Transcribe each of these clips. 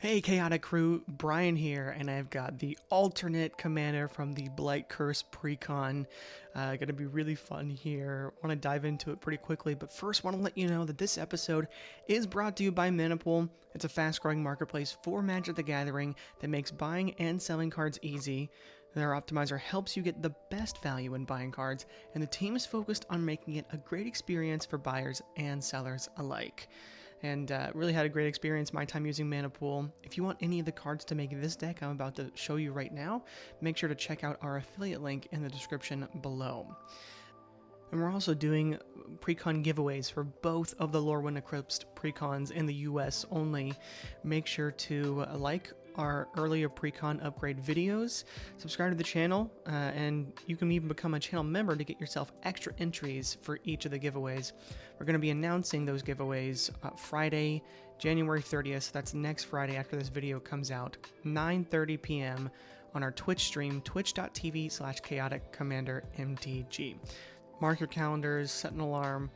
Hey Chaotic Crew, Brian here, and I've got the alternate commander from the Blight Curse Precon. Gonna be really fun here. Want to dive into it pretty quickly, but first want to let you know that this episode is brought to you by Manapool. It's a fast-growing marketplace for Magic the Gathering that makes buying and selling cards easy. Their optimizer helps you get the best value when buying cards, and the team is focused on making it a great experience for buyers and sellers alike. And really had a great experience my time using Mana Pool. If you want any of the cards to make this deck I'm about to show you right now, make sure to check out our affiliate link in the description below. And we're also doing Precon giveaways for both of the Lorwyn Eclipsed Precons in the US only. Make sure to like our earlier Precon upgrade videos, subscribe to the channel, and you can even become a channel member to get yourself extra entries for each of the giveaways. We're going to be announcing those giveaways Friday, January 30th, so that's next Friday after this video comes out, 9:30 p.m. on our Twitch stream, twitch.tv/chaoticcommandermtg. Mark your calendars, set an alarm,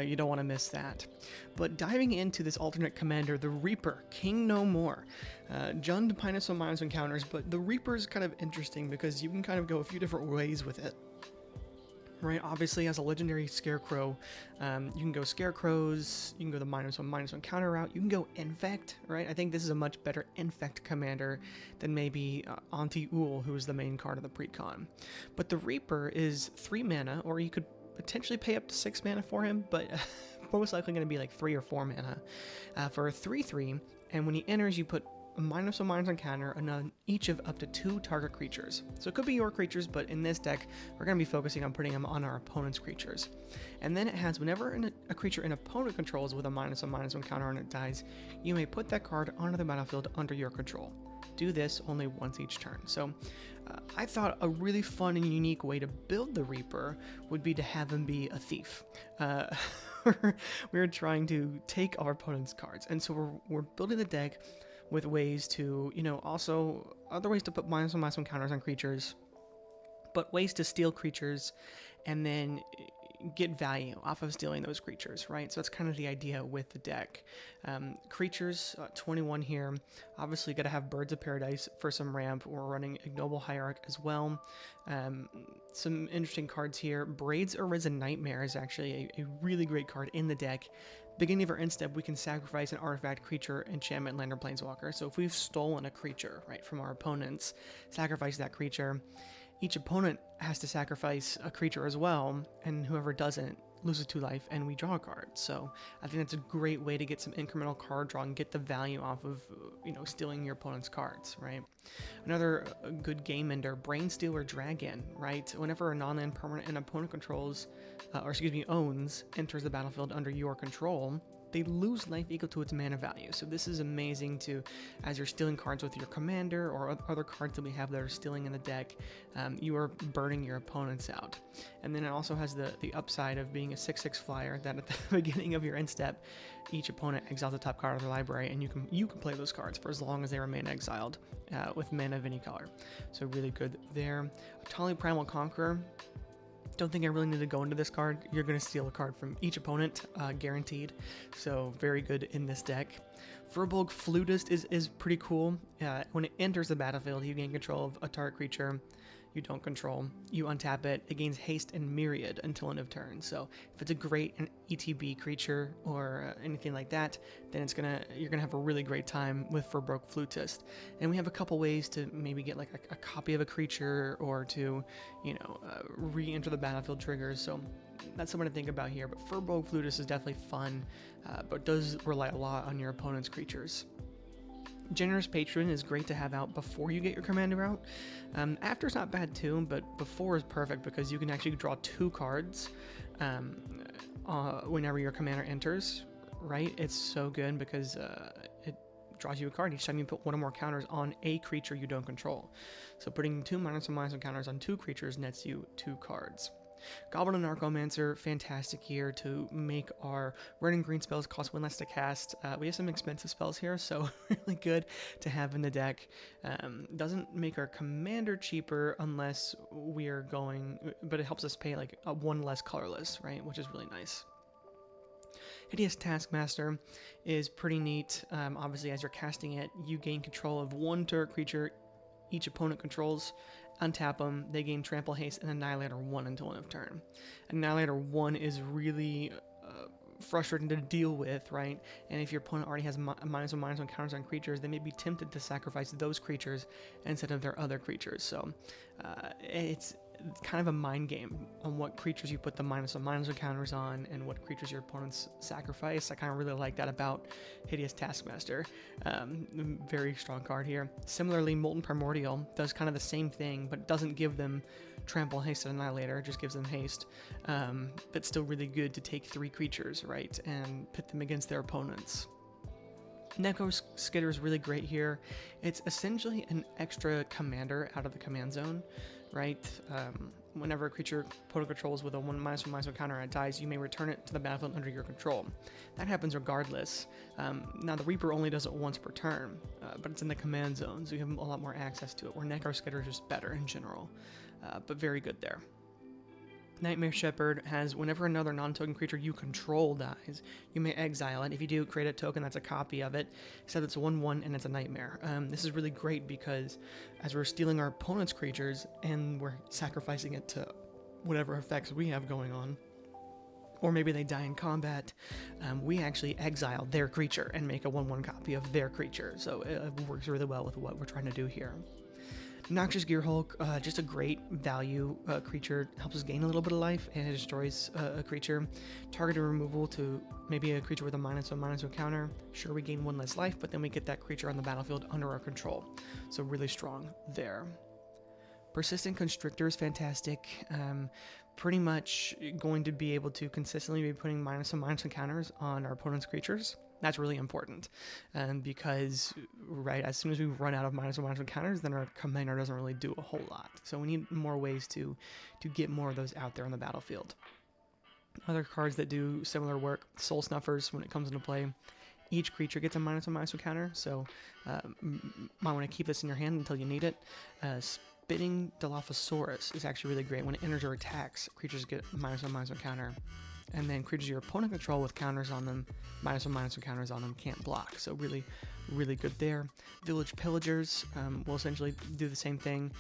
you don't want to miss that. But diving into this alternate commander, the Reaper, King No More. Jund -1/-1 encounters, but the Reaper is kind of interesting because you can kind of go a few different ways with it. Right, obviously as a legendary Scarecrow, you can go Scarecrows, you can go the -1/-1 counter route, you can go Infect, right? I think this is a much better Infect commander than maybe Auntie Ool, who is the main card of the Precon. But the Reaper is 3 mana, or you could potentially pay up to 6 mana for him, but most likely going to be like 3 or 4 mana for a 3/3, and when he enters you put a -1/-1 counter on each of up to 2 target creatures. So it could be your creatures, but in this deck, we're going to be focusing on putting them on our opponent's creatures. And then it has whenever a creature an opponent controls with a -1/-1 counter and it dies, you may put that card onto the battlefield under your control. Do this only once each turn. So I thought a really fun and unique way to build the Reaper would be to have him be a thief. We're trying to take our opponent's cards, and so we're building the deck with ways to, also other ways to put -1/-1 counters on creatures, but ways to steal creatures and then get value off of stealing those creatures, right? So that's kind of the idea with the deck. Creatures, 21 here. Obviously got to have Birds of Paradise for some ramp. We're running Ignoble Hierarch as well. Some interesting cards here. Braid's Arisen Nightmare is actually a really great card in the deck. Beginning of our end step, we can sacrifice an artifact, creature, enchantment, land, or planeswalker. So if we've stolen a creature, right, from our opponents, sacrifice that creature. Each opponent has to sacrifice a creature as well, and whoever doesn't loses 2 life, and we draw a card. So I think that's a great way to get some incremental card draw and get the value off of, stealing your opponent's cards, right? Another good game ender, Brainstealer Dragon, right? Whenever a non-land permanent an opponent controls, owns, enters the battlefield under your control, they lose life equal to its mana value. So this is amazing as you're stealing cards with your commander or other cards that we have that are stealing in the deck, you are burning your opponents out. And then it also has the upside of being a 6/6 flyer that at the beginning of your end step, each opponent exiles the top card of their library, and you can play those cards for as long as they remain exiled with mana of any color. So really good there. Tali Primal Conqueror. Don't think I really need to go into this card. You're going to steal a card from each opponent, guaranteed. So very good in this deck. Furbolg Flutist is pretty cool. When it enters the battlefield, you gain control of a target creature you don't control. You untap it. It gains haste and myriad until end of turn. So if it's a great ETB creature or anything like that, then you're gonna have a really great time with Furbolg Flutist. And we have a couple ways to maybe get like a copy of a creature or to, re-enter the battlefield triggers. So that's something to think about here. But Furbolg Flutist is definitely fun, but does rely a lot on your opponent's creatures. Generous Patron is great to have out before you get your commander out. After's not bad too, but before is perfect because you can actually draw 2 cards whenever your commander enters, right? It's so good because it draws you a card each time you put 1 or more counters on a creature you don't control. So putting 2 -1/- counters on 2 creatures nets you 2 cards. Goblin and Archomancer, fantastic here to make our red and green spells cost 1 less to cast. We have some expensive spells here, so really good to have in the deck. Doesn't make our commander cheaper unless we are going, but it helps us pay like 1 less colorless, right? Which is really nice. Hideous Taskmaster is pretty neat. Obviously, as you're casting it, you gain control of one turret creature each opponent controls. Untap them, they gain Trample, Haste, and Annihilator 1 until end of turn. Annihilator 1 is really frustrating to deal with, right? And if your opponent already has -1/-1 counters on creatures, they may be tempted to sacrifice those creatures instead of their other creatures. So it's kind of a mind game on what creatures you put the -1/-1 counters on and what creatures your opponents sacrifice. I kind of really like that about Hideous Taskmaster. Very strong card here. Similarly, Molten Primordial does kind of the same thing, but doesn't give them Trample, Haste, and Annihilator. It just gives them Haste. But still really good to take 3 creatures, right, and pit them against their opponents. Necro Skitter is really great here. It's essentially an extra commander out of the command zone, right? Whenever a creature opponent controls with a -1/-1 counter and it dies, you may return it to the battlefield under your control. That happens regardless. Now, the Reaper only does it once per turn, but it's in the command zone, so you have a lot more access to it, where Necro Skitter is just better in general, but very good there. Nightmare Shepherd has whenever another non-token creature you control dies, you may exile it. If you do, create a token that's a copy of it, except it's a 1/1 and it's a nightmare. This is really great because as we're stealing our opponent's creatures and we're sacrificing it to whatever effects we have going on, or maybe they die in combat, we actually exile their creature and make a 1/1 copy of their creature. So it works really well with what we're trying to do here. Noxious Gearhulk, just a great value creature, helps us gain a little bit of life, and it destroys a creature. Targeted removal to maybe a creature with a -1/-1 counter. Sure, we gain 1 less life, but then we get that creature on the battlefield under our control. So really strong there. Persistent Constrictor is fantastic. Pretty much going to be able to consistently be putting -1/-1 counters on our opponent's creatures. That's really important, because right as soon as we run out of -1/-1 counters, then our commander doesn't really do a whole lot. So we need more ways to get more of those out there on the battlefield. Other cards that do similar work: Soul Snuffers. When it comes into play, each creature gets a -1/-1 counter, so might want to keep this in your hand until you need it. Spinning Dilophosaurus is actually really great. When it enters or attacks, creatures get a -1/-1 counter. And then creatures your opponent control with counters on them, -1/-1 counters on them, can't block. So really, really good there. Village Pillagers will essentially do the same thing.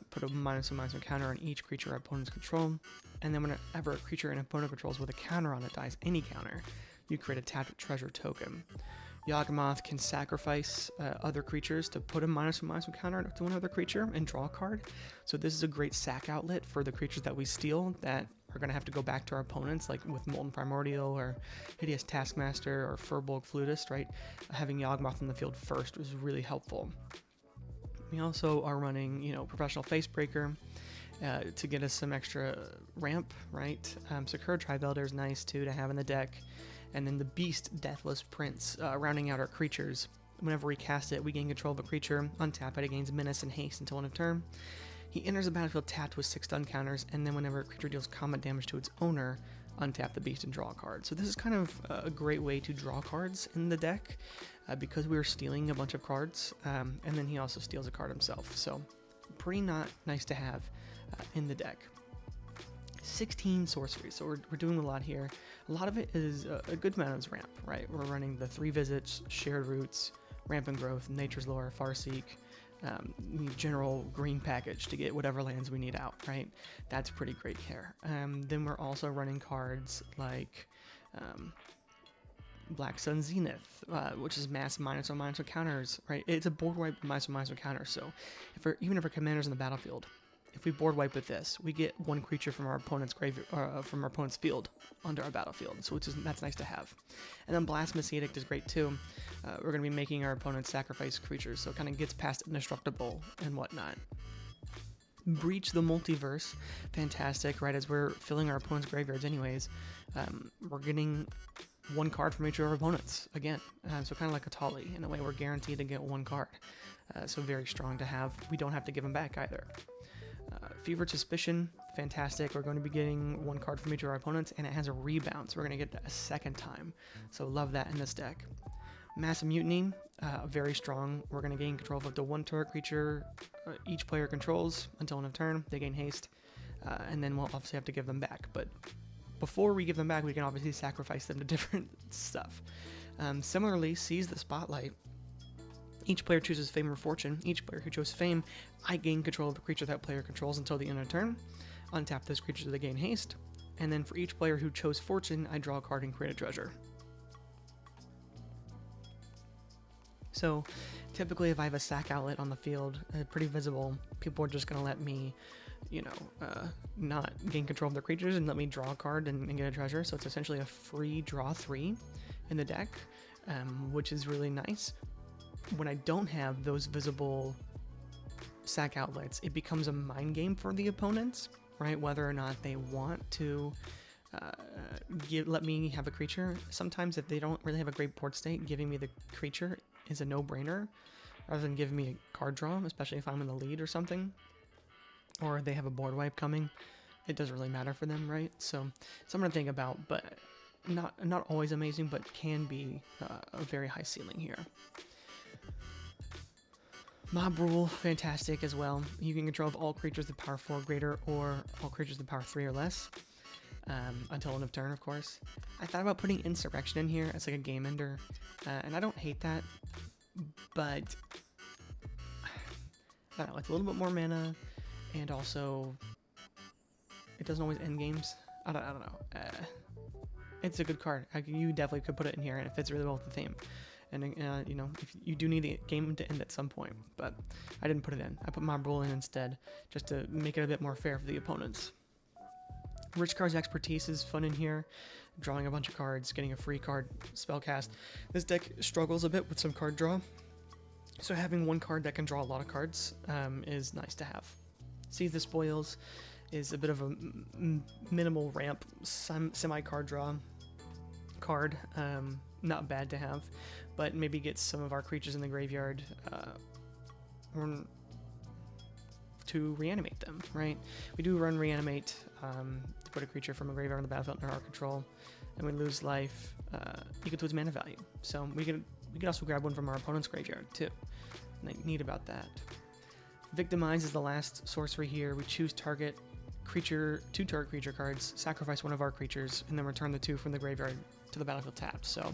Put a -1/-1 counter on each creature our opponents control. And then whenever a creature an opponent controls with a counter on it dies, any counter, you create a tapped treasure token. Yawgmoth can sacrifice other creatures to put a -1/-1 counter to another creature and draw a card. So this is a great sack outlet for the creatures that we steal that are going to have to go back to our opponents, like with Molten Primordial or Hideous Taskmaster or Furbolg Flutist, right? Having Yawgmoth in the field first was really helpful. We also are running, Professional Facebreaker to get us some extra ramp, right? Sakura Tribe Elder is nice too to have in the deck. And then the Beast Deathless Prince, rounding out our creatures. Whenever we cast it, we gain control of a creature. Untap it, it gains Menace and Haste until end of turn. He enters the battlefield tapped with 6 stun counters, and then whenever a creature deals combat damage to its owner, untap the beast and draw a card. So this is kind of a great way to draw cards in the deck, because we are stealing a bunch of cards, and then he also steals a card himself. So pretty nice to have in the deck. 16 sorceries, so we're doing a lot here. A lot of it is a good amount of ramp, right? We're running the 3 visits, shared roots, ramp and growth, nature's lore, farseek, general green package to get whatever lands we need out, right? That's pretty great care. Then we're also running cards like Black Sun Zenith, which is mass -1/-1 counters, right? It's a board wipe -1/-1 counter, so even if our commander's in the battlefield, if we board wipe with this, we get 1 creature from our opponent's from our opponent's field onto our battlefield, so that's nice to have. And then Blasphemous Edict is great too. We're going to be making our opponents sacrifice creatures, so it kind of gets past indestructible and whatnot. Breach the Multiverse, fantastic, right? As we're filling our opponent's graveyards anyways, we're getting 1 card from each of our opponents again, so kind of like a Tali. In a way, we're guaranteed to get 1 card, so very strong to have. We don't have to give them back either. Fevered Suspicion, fantastic. We're going to be getting 1 card from each of our opponents, and it has a rebound, so we're going to get that a 2nd time. So love that in this deck. Massive Mutiny, very strong. We're going to gain control of up to 1 turret creature each player controls until end of turn. They gain haste, and then we'll obviously have to give them back, but before we give them back, we can obviously sacrifice them to different stuff. Similarly, Seize the Spotlight. Each player chooses Fame or Fortune. Each player who chose Fame, I gain control of a creature that player controls until the end of turn. Untap those creatures to gain haste. And then for each player who chose Fortune, I draw a card and create a treasure. So typically if I have a sack outlet on the field, pretty visible, people are just going to let me, not gain control of their creatures and let me draw a card and get a treasure. So it's essentially a free draw 3 in the deck, which is really nice. When I don't have those visible sack outlets, it becomes a mind game for the opponents, right? Whether or not they want to let me have a creature. Sometimes if they don't really have a great board state, giving me the creature is a no-brainer rather than giving me a card draw, especially if I'm in the lead or something, or they have a board wipe coming. It doesn't really matter for them, right? So something to think about, but not always amazing, but can be a very high ceiling here. Mob Rule, fantastic as well. You can control all creatures with power 4 or greater, or all creatures with power 3 or less, until end of turn, of course. I thought about putting Insurrection in here as like a game ender, and I don't hate that, but I don't know, it's a little bit more mana, and also it doesn't always end games. I don't know. It's a good card. You definitely could put it in here, and it fits really well with the theme. And if you do need the game to end at some point, but I didn't put it in. I put Mob Rule in instead, just to make it a bit more fair for the opponents. Rich Card's Expertise is fun in here. Drawing a bunch of cards, getting a free card spell cast. This deck struggles a bit with some card draw, so having one card that can draw a lot of cards is nice to have. Seize the Spoils is a bit of a minimal ramp, semi-card draw card. Not bad to have, but maybe get some of our creatures in the graveyard to reanimate them, right? We do run Reanimate to put a creature from a graveyard on the battlefield under our control, and we lose life equal to its mana value. So we could also grab one from our opponent's graveyard too. Neat about that. Victimize is the last sorcery here. We choose two target creature cards, sacrifice one of our creatures, and then return the 2 from the graveyard to the battlefield tapped. So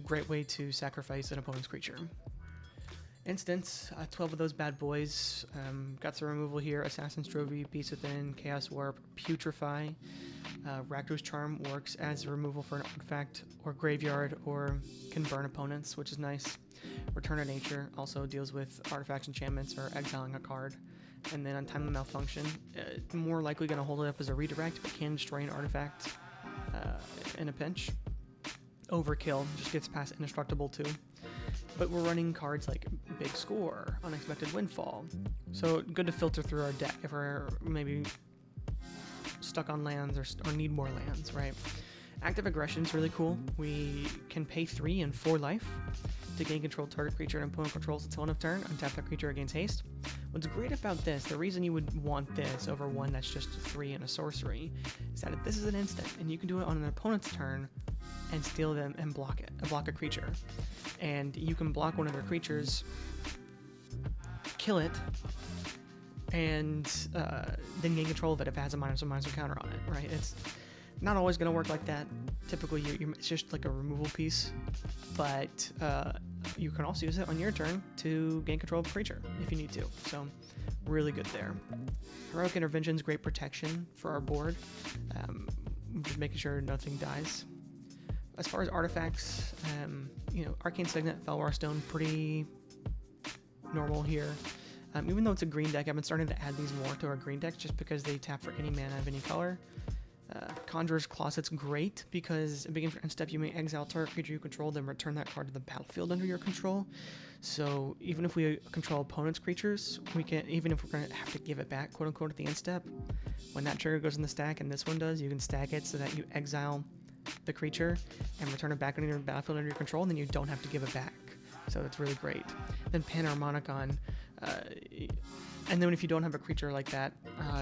great way to sacrifice an opponent's creature. Instance, 12 of those bad boys. Got some removal here: Assassin's Trophy, Beast Within, Chaos Warp, Putrefy. Rakdos Charm works as a removal for an artifact or graveyard, or can burn opponents, which is nice. Return of Nature also deals with artifacts, enchantments, or exiling a card. And then Untimely Malfunction, more likely going to hold it up as a redirect, but can destroy an artifact in a pinch. Overkill just gets past Indestructible too. But we're running cards like Big Score, Unexpected Windfall, so good to filter through our deck if we're maybe stuck on lands or need more lands, right? Active Aggression is really cool. We can pay 3 and 4 life to gain control of target creature and opponent controls until end of turn. Untap that creature against haste. What's great about this, the reason you would want this over one that's just 3 and a sorcery, is that this is an instant, and you can do it on an opponent's turn and steal them and block a creature. And you can block one of their creatures, kill it, and then gain control of it if it has a -1/-1 counter on it, right? It's not always going to work like that. Typically, it's just like a removal piece, but you can also use it on your turn to gain control of a creature if you need to. So, really good there. Heroic Intervention is great protection for our board, just making sure nothing dies. As far as artifacts, Arcane Signet, Felwar Stone, pretty normal here. Even though it's a green deck, I've been starting to add these more to our green decks just because they tap for any mana of any color. Conjurer's Closet's great because at the beginning of your end step, you may exile target creature you control, then return that card to the battlefield under your control. So even if we control opponent's creatures, even if we're going to have to give it back, quote unquote, at the end step, when that trigger goes in the stack and this one does, you can stack it so that you exile the creature and return it back under your battlefield under your control, and then you don't have to give it back. So it's really great. Then Panharmonicon, and then if you don't have a creature like that,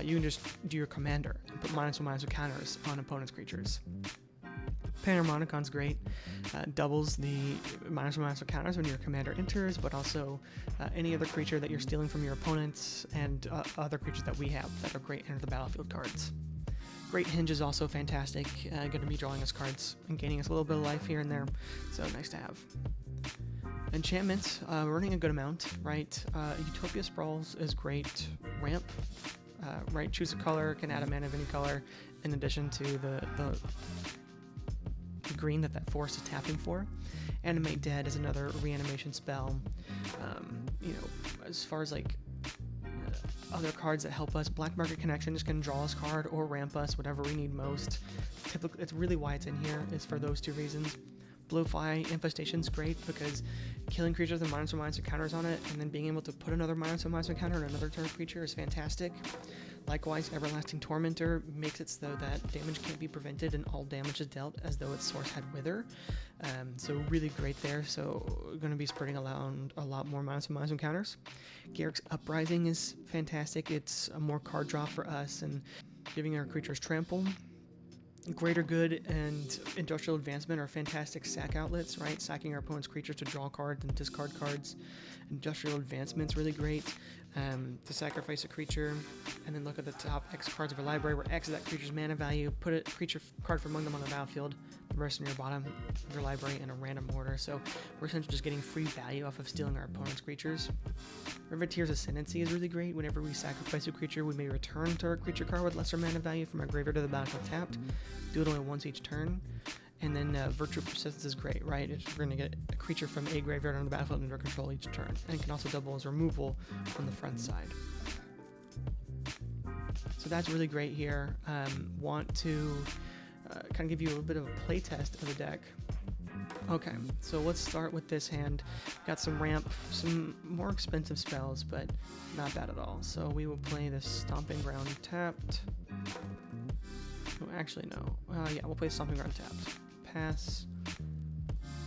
you can just do your commander and put -1/-1 counters on opponent's creatures. Panharmonicon's great. Doubles the -1/-1 counters when your commander enters, but also any other creature that you're stealing from your opponents and other creatures that we have that are great enter the battlefield cards. Great Hinge is also fantastic. Going to be drawing us cards and gaining us a little bit of life here and there, so nice to have. Enchantments, running a good amount, right? Utopia Sprawls is great. Ramp, right? Choose a color, can add a mana of any color, in addition to the green that forest is tapping for. Animate Dead is another reanimation spell. As far as like other cards that help us, Black Market Connection is going to draw us card or ramp us, whatever we need most. Typically, it's really why it's in here is for those two reasons. Blowfly Infestation's great because killing creatures with -1/-1 counters on it, and then being able to put another -1/-1 counter on another target creature is fantastic. Likewise, Everlasting Tormentor makes it so that damage can't be prevented and all damage is dealt as though its source had Wither. So really great there. So we're going to be spreading around a lot more -1/-1 counters. Garruk's Uprising is fantastic. It's a more card draw for us and giving our creatures trample. Greater Good and Industrial Advancement are fantastic sack outlets, right? Sacking our opponent's creatures to draw cards and discard cards. Industrial Advancement's really great to sacrifice a creature, and then look at the top X cards of your library, where X is that creature's mana value. Put a creature card from among them on the battlefield, the rest in your bottom of your library in a random order. So we're essentially just getting free value off of stealing our opponent's creatures. Riveteer's Ascendancy is really great. Whenever we sacrifice a creature, we may return to our creature card with lesser mana value from our graveyard to the battlefield tapped. Do it only once each turn. And then Virtual Persistence is great, right? We're going to get a creature from a graveyard on the battlefield under control each turn. And it can also double as removal on the front side. So that's really great here. Want to kind of give you a little bit of a play test of the deck. Okay, so let's start with this hand. Got some ramp, some more expensive spells, but not bad at all. So we will play this Stomping Ground tapped. Oh, actually, no. Yeah, we'll play Stomping Ground tapped. Pass.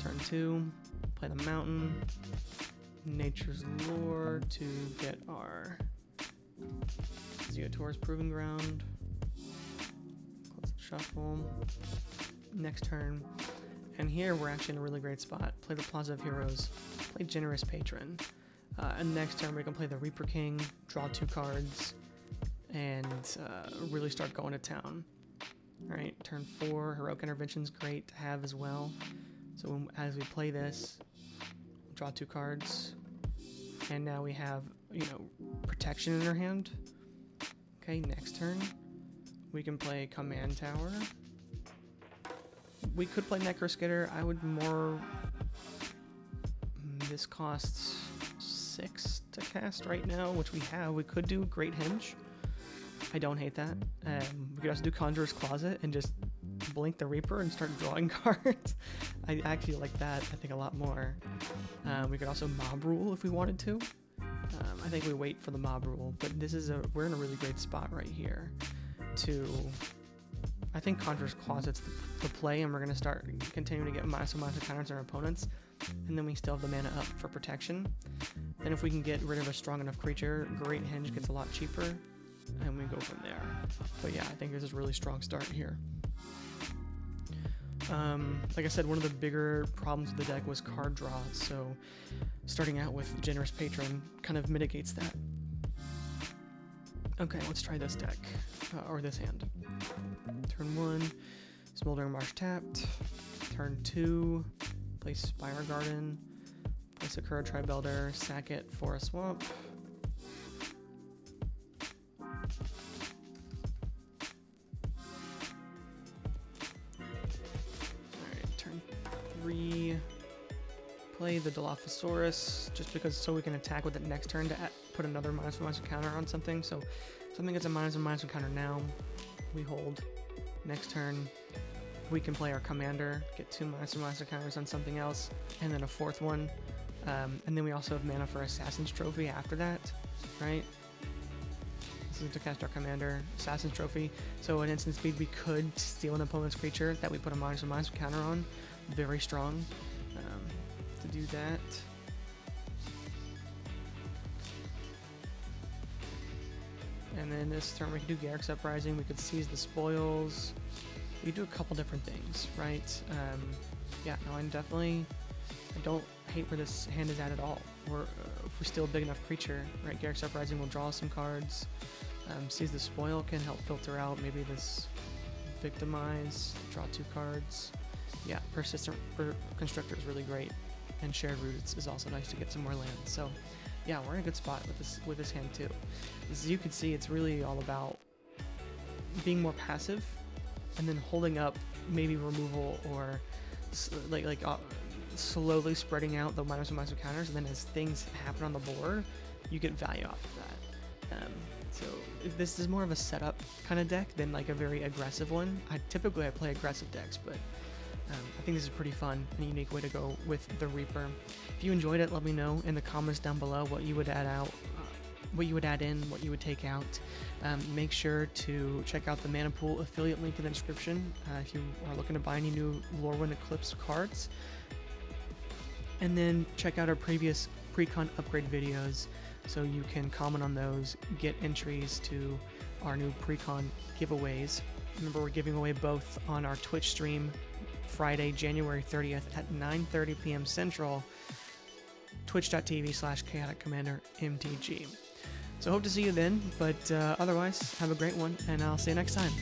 Turn 2. Play the Mountain. Nature's Lore to get our Zeotor's Proving Ground. Close the shuffle. Next turn. And here we're actually in a really great spot. Play the Plaza of Heroes. Play Generous Patron. And next turn we can play the Reaper King, draw 2 cards, and really start going to town. Alright, turn 4, Heroic Intervention's great to have as well. So as we play this, draw 2 cards, and now we have, protection in our hand. Okay, next turn, we can play Command Tower. We could play Necroskitter. I would more... This costs 6 to cast right now, which we have. We could do Great Hinge. I don't hate that. We could also do Conjurer's Closet and just blink the Reaper and start drawing cards. I actually like that, I think, a lot more. We could also Mob Rule if we wanted to. I think we wait for the Mob Rule, but we're in a really great spot right here to... I think Conjurer's Closet's the play, and we're going to start continuing to get -1/- counters on our opponents, and then we still have the mana up for protection. Then if we can get rid of a strong enough creature, Great Hinge gets a lot cheaper, and we go from there. But yeah, I think this is a really strong start here. Like I said, one of the bigger problems with the deck was card draw, so starting out with Generous Patron kind of mitigates that. Okay, let's try this deck, or this hand. Turn 1, Smoldering Marsh tapped. Turn 2, play Spire Garden, play Sakura Tribe Elder, sack it for a swamp. Alright, turn 3, play the Dilophosaurus, just because so we can attack with it next turn to put another -1/- counter on something. So something gets a -1/- counter now, we hold. Next turn, we can play our Commander, get 2 -1/ counters on something else, and then a 4th one. And then we also have mana for Assassin's Trophy after that, right? This is to cast our Commander, Assassin's Trophy. So at instant speed, we could steal an opponent's creature that we put a -1/ counter on. Very strong to do that. And then this turn we could do Garruk's Uprising, we could seize the spoils, we could do a couple different things, right? Yeah, no, I don't hate where this hand is at all. If we steal a big enough creature, right, Garruk's Uprising will draw some cards, seize the spoil can help filter out maybe this Victimize, draw 2 cards. Yeah, Persistent Constructor is really great, and Shared Roots is also nice to get some more land. So yeah, we're in a good spot with this hand too. As you can see, it's really all about being more passive, and then holding up maybe removal or slowly spreading out the -1/-1 counters, and then as things happen on the board, you get value off of that. So this is more of a setup kind of deck than like a very aggressive one. I play aggressive decks, but I think this is pretty fun and a unique way to go with the Reaper. If you enjoyed it, let me know in the comments down below what you would add out, what you would add in, what you would take out. Make sure to check out the Mana Pool affiliate link in the description if you are looking to buy any new Lorwyn Eclipsed cards. And then check out our previous Precon upgrade videos so you can comment on those, get entries to our new Precon giveaways. Remember, we're giving away both on our Twitch stream Friday, January 30th at 9:30 p.m. Central, twitch.tv/chaotic commander MTG. So hope to see you then, but otherwise, have a great one, and I'll see you next time.